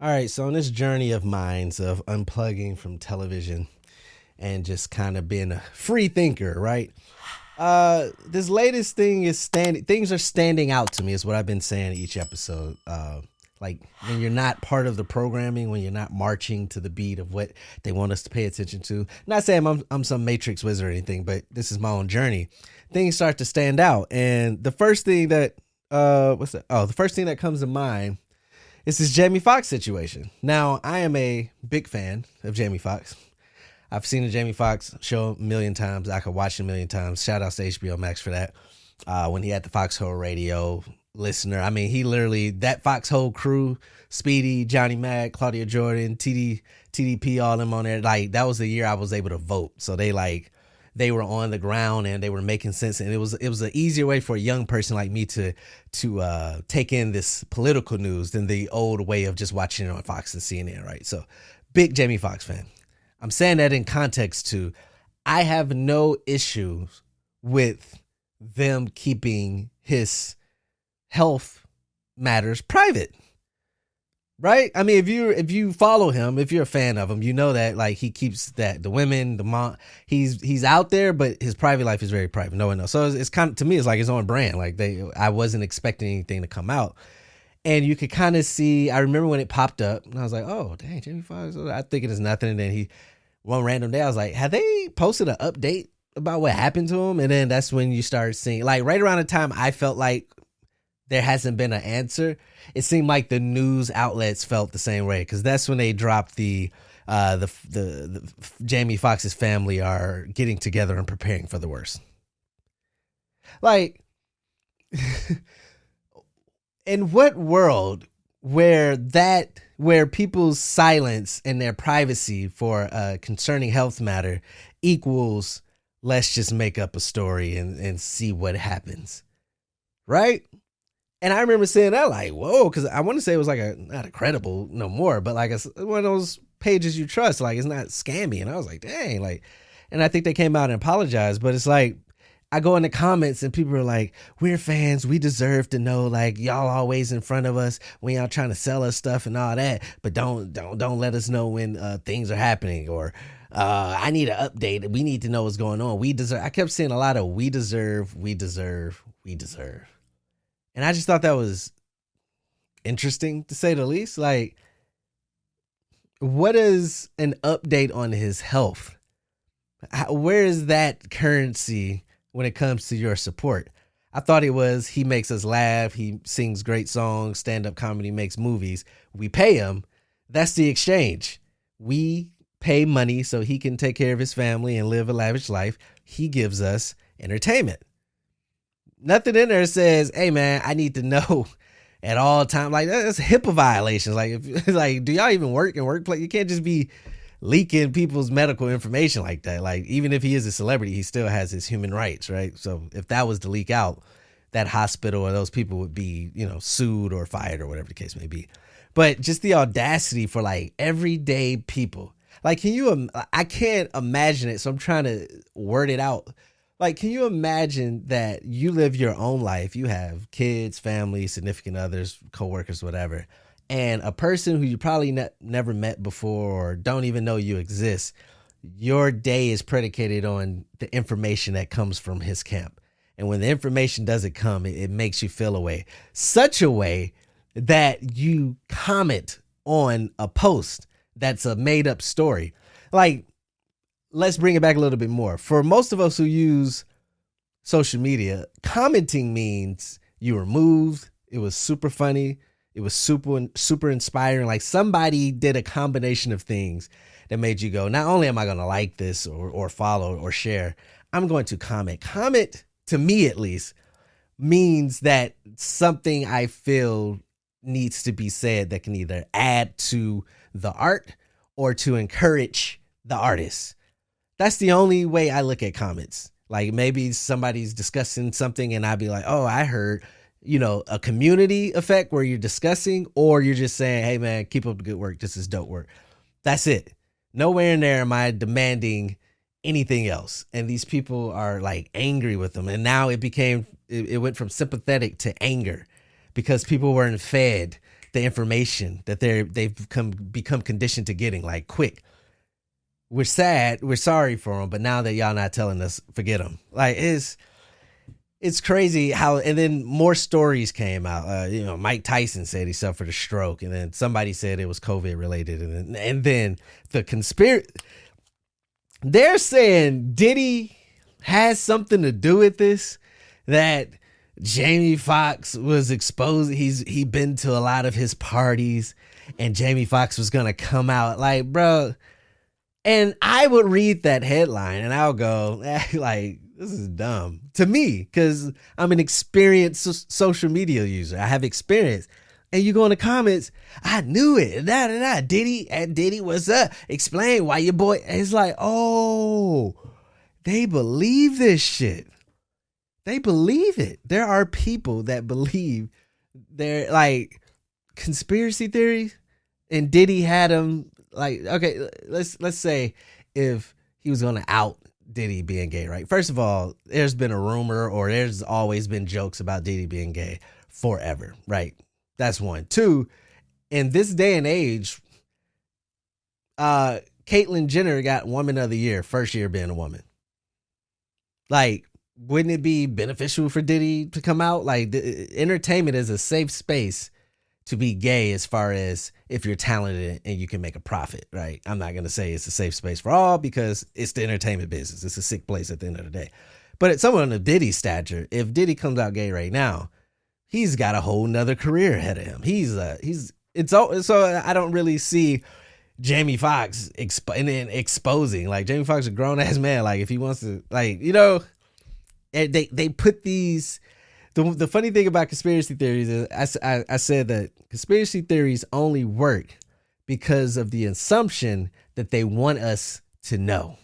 All right, so on this journey of minds of unplugging from television and just kind of being a free thinker, right? This latest thing is standing. Things are standing out to me. Is what I've been saying each episode. Like when you're not part of the programming, when you're not marching to the beat of what they want us to pay attention to. Not saying I'm some Matrix wizard or anything, but this is my own journey. Things start to stand out, and the first thing that what's that? Oh, the first thing that comes to mind. It's this Jamie Foxx situation. Now, I am a big fan of Jamie Foxx. I've seen the Jamie Foxx show a million times. I could watch it a million times. Shout out to HBO Max for that. When he had the Foxhole Radio listener. I mean, he literally, that Foxhole crew, Speedy, Johnny Mac, Claudia Jordan, TDP, all them on there. Like, that was the year I was able to vote. So they were on the ground and they were making sense, and it was an easier way for a young person like me to take in this political news than the old way of just watching it on Fox and CNN, right? So, big Jamie Foxx fan. I'm saying that in context to, I have no issues with them keeping his health matters private. Right? I mean, if you follow him, if you're a fan of him, you know that like he keeps that the women, the mom, he's out there, but his private life is very private. No one knows. So it's kind of, to me, it's like his own brand. Like I wasn't expecting anything to come out, and you could kind of see. I remember when it popped up, and I was like, oh dang, Jamie Foxx. I think it is nothing. And then one random day, I was like, have they posted an update about what happened to him? And then that's when you start seeing, like right around the time I felt like there hasn't been an answer, it seemed like the news outlets felt the same way, because that's when they dropped the Jamie Foxx's family are getting together and preparing for the worst. Like, in what world where people's silence and their privacy for a concerning health matter equals let's just make up a story and see what happens, right? And I remember saying that like, whoa, because I want to say it was like not a credible no more, but like one of those pages you trust, like it's not scammy. And I was like, dang, like, and I think they came out and apologized, but it's like, I go in the comments and people are like, we're fans. We deserve to know, like, y'all always in front of us when y'all trying to sell us stuff and all that, but don't let us know when things are happening, or I need an update. We need to know what's going on. We deserve. I kept seeing a lot of we deserve. And I just thought that was interesting, to say the least. Like, what is an update on his health? Where is that currency when it comes to your support? I thought it was he makes us laugh. He sings great songs, stand-up comedy, makes movies. We pay him. That's the exchange. We pay money so he can take care of his family and live a lavish life. He gives us entertainment. Nothing in there says, hey man, I need to know at all times. Like, that's HIPAA violations. Like, like, do y'all even work in workplace? You can't just be leaking people's medical information like that. Like, even if he is a celebrity, he still has his human rights, right? So if that was to leak out, that hospital or those people would be, sued or fired or whatever the case may be. But just the audacity for like everyday people. Like, I can't imagine it. So I'm trying to word it out. Like, can you imagine that you live your own life? You have kids, family, significant others, coworkers, whatever. And a person who you probably never met before or don't even know you exist, your day is predicated on the information that comes from his camp. And when the information doesn't come, it makes you feel a way. Such a way that you comment on a post that's a made up story. Like, let's bring it back a little bit more. For most of us who use social media, commenting means you were moved. It was super funny. It was super inspiring. Like, somebody did a combination of things that made you go, not only am I going to like this or follow or share, I'm going to comment. Comment, to me at least, means that something I feel needs to be said that can either add to the art or to encourage the artist. That's the only way I look at comments. Like, maybe somebody's discussing something and I'd be like, oh, I heard, a community effect where you're discussing, or you're just saying, hey man, keep up the good work. This is dope work. That's it. Nowhere in there am I demanding anything else. And these people are like angry with them. And now it went from sympathetic to anger because people weren't fed the information that they've become conditioned to getting, like, quick. We're sad, we're sorry for them, but now that y'all not telling us, forget them. Like, it's crazy how, and then more stories came out. Mike Tyson said he suffered a stroke, and then somebody said it was COVID related, and then the conspiracy. They're saying Diddy has something to do with this. That Jamie Foxx was exposed. He been to a lot of his parties, and Jamie Foxx was gonna come out, like, bro. And I would read that headline and I'll go, like, this is dumb to me, because I'm an experienced social media user. I have experience. And you go in the comments, I knew it. Diddy, what's up? Explain why your boy. It's like, oh, they believe this shit. They believe it. There are people that believe they're like conspiracy theories, and Diddy had them. Like, okay, let's say if he was going to out Diddy being gay, right? First of all, there's been a rumor, or there's always been jokes about Diddy being gay forever, right? That's one. Two, in this day and age, Caitlyn Jenner got Woman of the Year, first year being a woman. Like, wouldn't it be beneficial for Diddy to come out? Like, entertainment is a safe space to be gay, as far as if you're talented and you can make a profit, right? I'm not going to say it's a safe space for all, because it's the entertainment business. It's a sick place at the end of the day. But at someone of Diddy's stature, if Diddy comes out gay right now, he's got a whole nother career ahead of him. So I don't really see Jamie Foxx exposing. Like, Jamie Foxx is a grown ass man. Like, if he wants to, like, they put these. The funny thing about conspiracy theories is I said that conspiracy theories only work because of the assumption that they want us to know.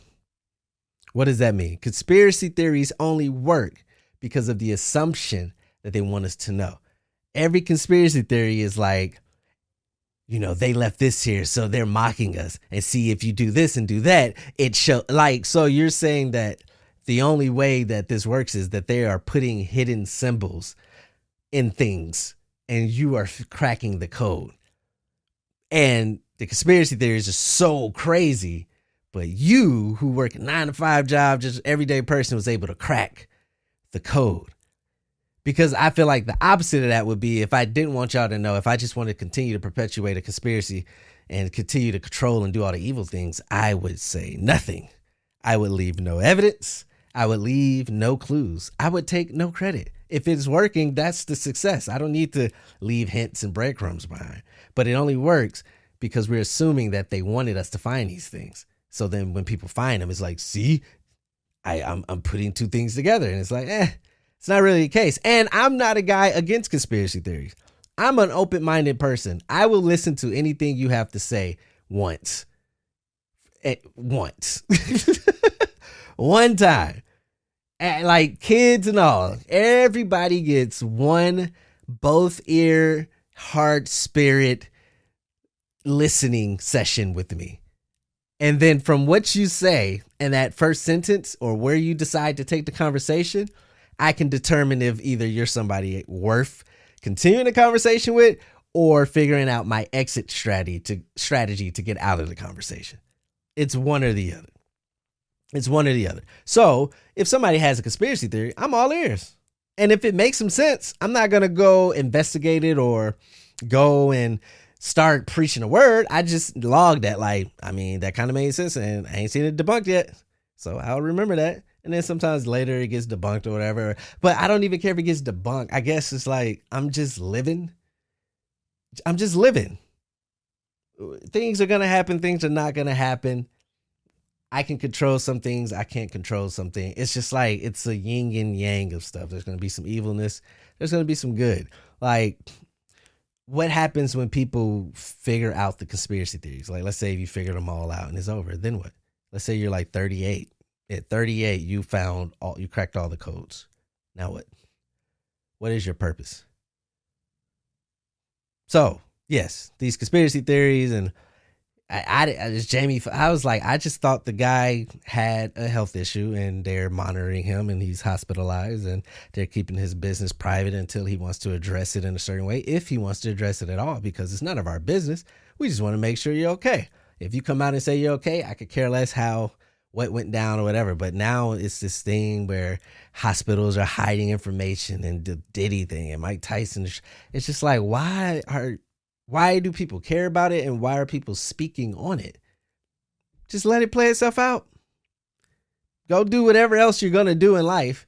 What does that mean? Conspiracy theories only work because of the assumption that they want us to know. Every conspiracy theory is like, they left this here, so they're mocking us. And see, if you do this and do that, it show, like, so you're saying that the only way that this works is that they are putting hidden symbols in things, and you are cracking the code. And the conspiracy theories are so crazy, but you, who work a 9-to-5 job, just everyday person, was able to crack the code. Because I feel like the opposite of that would be, if I didn't want y'all to know, if I just wanted to continue to perpetuate a conspiracy and continue to control and do all the evil things, I would say nothing. I would leave no evidence. I would leave no clues. I would take no credit. If it's working, that's the success. I don't need to leave hints and breadcrumbs behind. But it only works because we're assuming that they wanted us to find these things. So then when people find them, it's like, see, I'm putting two things together. And it's like, it's not really the case. And I'm not a guy against conspiracy theories. I'm an open-minded person. I will listen to anything you have to say once. One time. Like, kids and all, everybody gets one both ear, heart, spirit listening session with me. And then from what you say in that first sentence, or where you decide to take the conversation, I can determine if either you're somebody worth continuing the conversation with, or figuring out my exit strategy to get out of the conversation. It's one or the other. So if somebody has a conspiracy theory, I'm all ears. And if it makes some sense, I'm not going to go investigate it or go and start preaching a word. I just logged that, like, I mean, that kind of made sense, and I ain't seen it debunked yet. So I'll remember that. And then sometimes later it gets debunked or whatever. But I don't even care if it gets debunked. I guess it's like, I'm just living. Things are going to happen. Things are not going to happen. I can control some things. I can't control something. It's just like, it's a yin and yang of stuff. There's going to be some evilness. There's going to be some good. Like, what happens when people figure out the conspiracy theories? Like, let's say if you figured them all out and it's over, then what? Let's say you're like 38. At 38, you cracked all the codes. Now what? What is your purpose? So, yes, these conspiracy theories, and I just I was like, I just thought the guy had a health issue and they're monitoring him and he's hospitalized and they're keeping his business private until he wants to address it in a certain way, if he wants to address it at all, because it's none of our business. We just want to make sure you're okay. If you come out and say you're okay, I could care less what went down or whatever. But now it's this thing where hospitals are hiding information, and the Diddy thing and Mike Tyson. It's just like, why do people care about it, and why are people speaking on it? Just let it play itself out. Go do whatever else you're going to do in life.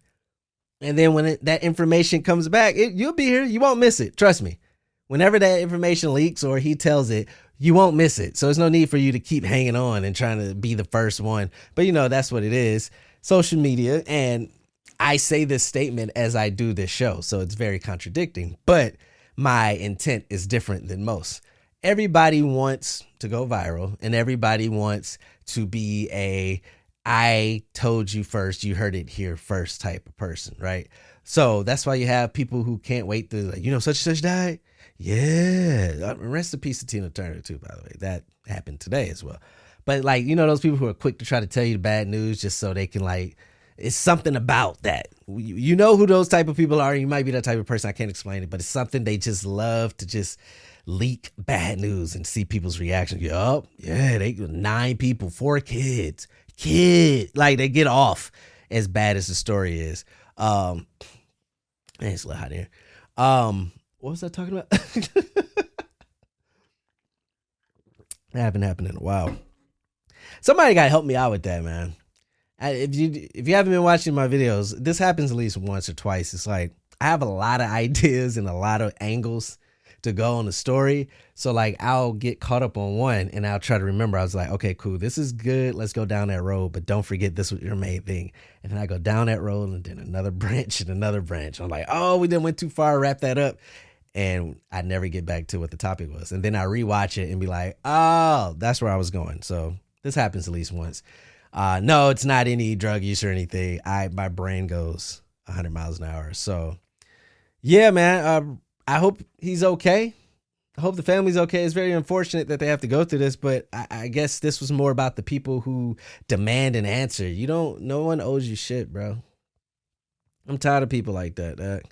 And then when that information comes back, you'll be here. You won't miss it. Trust me. Whenever that information leaks or he tells it, you won't miss it. So there's no need for you to keep hanging on and trying to be the first one. But that's what it is. Social media. And I say this statement as I do this show, so it's very contradicting. But my intent is different than most. Everybody wants to go viral, and everybody wants to be I told you first, you heard it here first type of person, right? So that's why you have people who can't wait to, such and such died. Yeah. Rest in peace to Tina Turner too, by the way. That happened today as well. But those people who are quick to try to tell you the bad news just so they can it's something about that. You know who those type of people are. You might be that type of person. I can't explain it, but it's something they just love to just leak bad news and see people's reaction. Yup. Yeah. They 9 people, 4 kids. They get off as bad as the story is. Man, it's a little hot here. What was I talking about? That haven't happened in a while. Somebody got to help me out with that, man. If you haven't been watching my videos, this happens at least once or twice. It's like I have a lot of ideas and a lot of angles to go on the story. So I'll get caught up on one and I'll try to remember. I was like, okay, cool. This is good. Let's go down that road. But don't forget this was your main thing. And then I go down that road and then another branch and another branch. I'm like, oh, we didn't went too far. Wrap that up. And I never get back to what the topic was. And then I rewatch it and be like, oh, that's where I was going. So this happens at least once. No, it's not any drug use or anything. My brain goes 100 miles an hour. So yeah, man, I hope he's okay. I hope the family's okay. It's very unfortunate that they have to go through this, but I guess this was more about the people who demand an answer. No one owes you shit, bro. I'm tired of people like that.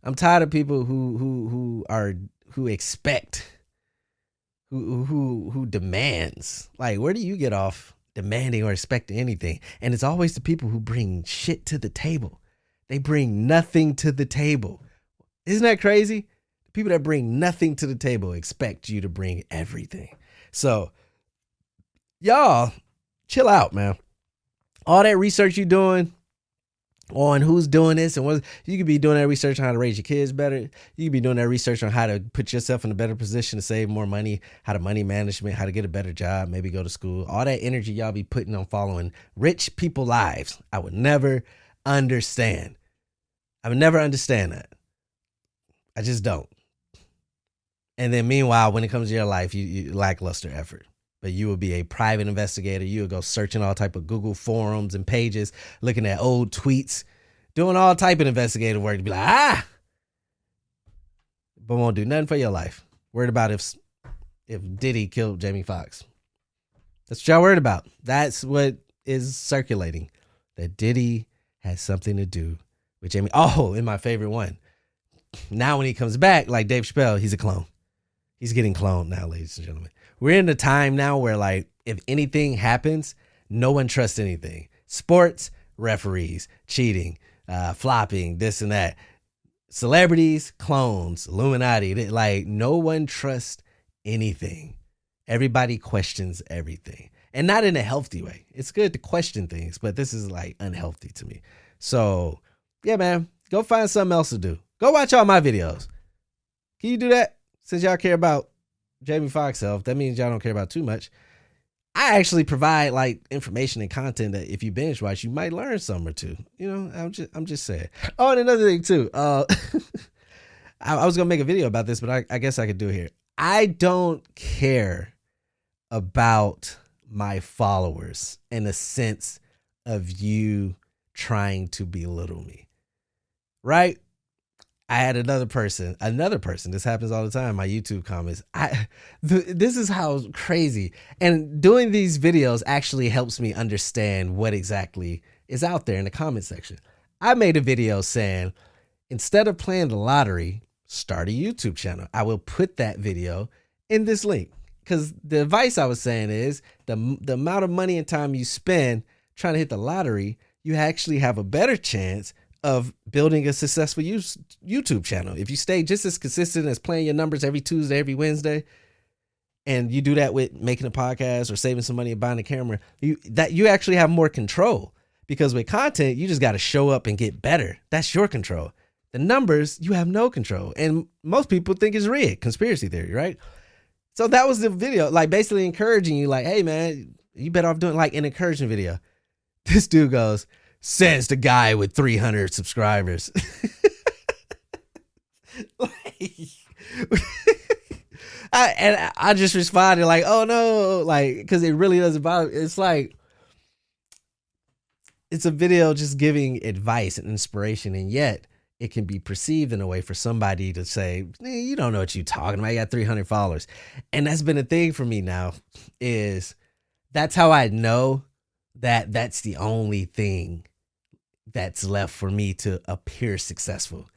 I'm tired of people who expect, who demands. Where do you get off demanding or expecting anything? And it's always the people who bring shit to the table. They bring nothing to the table. Isn't that crazy? The people that bring nothing to the table expect you to bring everything. So y'all chill out, man. All that research you're doing on who's doing this and what, you could be doing that research on how to raise your kids better. You could be doing that research on how to put yourself in a better position to save more money, how to money management, how to get a better job, maybe go to school. All that energy y'all be putting on following rich people lives. I would never understand. I would never understand that. I just don't. And then meanwhile, when it comes to your life, you lackluster effort. But you will be a private investigator. You will go searching all type of Google forums and pages, looking at old tweets, doing all type of investigative work to be like, but won't do nothing for your life. Worried about if Diddy killed Jamie Foxx. That's what y'all worried about. That's what is circulating. That Diddy has something to do with Jamie. Oh, and my favorite one. Now when he comes back, like Dave Chappelle, he's a clone. He's getting cloned now, ladies and gentlemen. We're in a time now where if anything happens, no one trusts anything. Sports, referees, cheating, flopping, this and that. Celebrities, clones, Illuminati. No one trusts anything. Everybody questions everything. And not in a healthy way. It's good to question things, but this is unhealthy to me. So yeah, man, go find something else to do. Go watch all my videos. Can you do that? Since y'all care about Jamie Foxx health, that means y'all don't care about too much. I actually provide information and content that if you binge watch, you might learn something or two. I'm just saying. Oh, and another thing too. I was gonna make a video about this, but I guess I could do it here. I don't care about my followers in the sense of you trying to belittle me, right? I had another person, this happens all the time, my YouTube comments. This is how crazy. And doing these videos actually helps me understand what exactly is out there in the comment section. I made a video saying, instead of playing the lottery, start a YouTube channel. I will put that video in this link, because the advice I was saying is the amount of money and time you spend trying to hit the lottery, you actually have a better chance of building a successful YouTube channel. If you stay just as consistent as playing your numbers every Tuesday, every Wednesday, and you do that with making a podcast or saving some money and buying a camera, you actually have more control, because with content, you just got to show up and get better. That's your control. The numbers, you have no control. And most people think it's rigged, conspiracy theory, right? So that was the video, like basically encouraging you, like, hey man, you better off doing like an encouraging video. This dude goes, says the guy with 300 subscribers. I just responded like, oh no, like, because it really doesn't bother. It's like, it's a video just giving advice and inspiration, and yet it can be perceived in a way for somebody to say, you don't know what you're talking about. You got 300 followers. And that's been a thing for me now, is that's how I know that that's the only thing that's left for me to appear successful,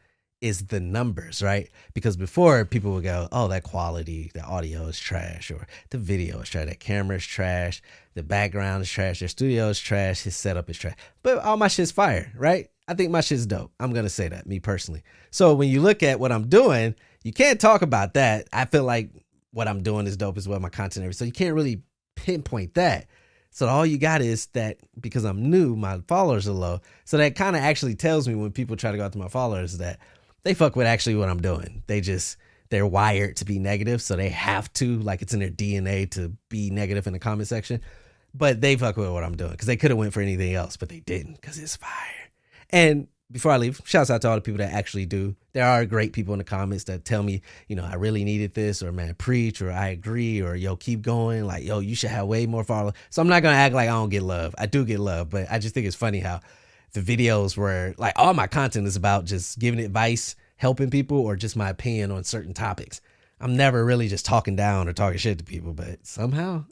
is the numbers, right? Because before, people would go, oh, that quality, the audio is trash, or the video is trash, that camera is trash, the background is trash, their studio is trash, his setup is trash. But all my shit's fire, right? I think my shit's dope. I'm going to say that, me personally. So when you look at what I'm doing, you can't talk about that. I feel like what I'm doing is dope as well, my content, everything. So you can't really pinpoint that. So all you got is that because I'm new, my followers are low. So that kind of actually tells me when people try to go after my followers that they fuck with actually what I'm doing. They're wired to be negative. So they have to, like, it's in their DNA to be negative in the comment section. But they fuck with what I'm doing, because they could have went for anything else, but they didn't, because it's fire. And before I leave, shouts out to all the people that actually do. There are great people in the comments that tell me, I really needed this, or man, preach, or I agree, or yo, keep going. Like, yo, you should have way more followers. So I'm not going to act like I don't get love. I do get love, but I just think it's funny how the videos where, like, all my content is about just giving advice, helping people, or just my opinion on certain topics. I'm never really just talking down or talking shit to people, but somehow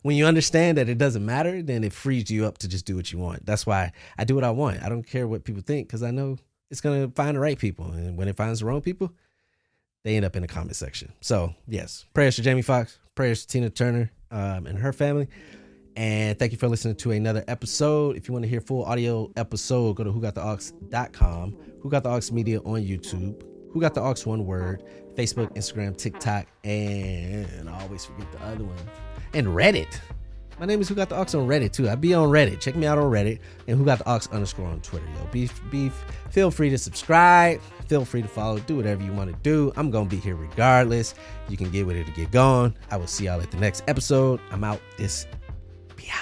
when you understand that it doesn't matter, then it frees you up to just do what you want. That's why I do what I want. I don't care what people think, because I know it's going to find the right people. And when it finds the wrong people, they end up in the comment section. So yes, prayers to Jamie Foxx, prayers to Tina Turner and her family. And thank you for listening to another episode. If you want to hear full audio episode, go to whogottheaux.com, Who Got the Aux Media on YouTube, Who Got the Aux one word, Facebook, Instagram, TikTok, and I always forget the other one, and Reddit. My name is Who Got the Aux on Reddit too. I be on Reddit. Check me out on Reddit, and Who Got the Aux _ on Twitter. Yo, beef. Feel free to subscribe. Feel free to follow. Do whatever you want to do. I'm gonna be here regardless. You can get with it to get gone. I will see y'all at the next episode. I'm out. This. Yeah.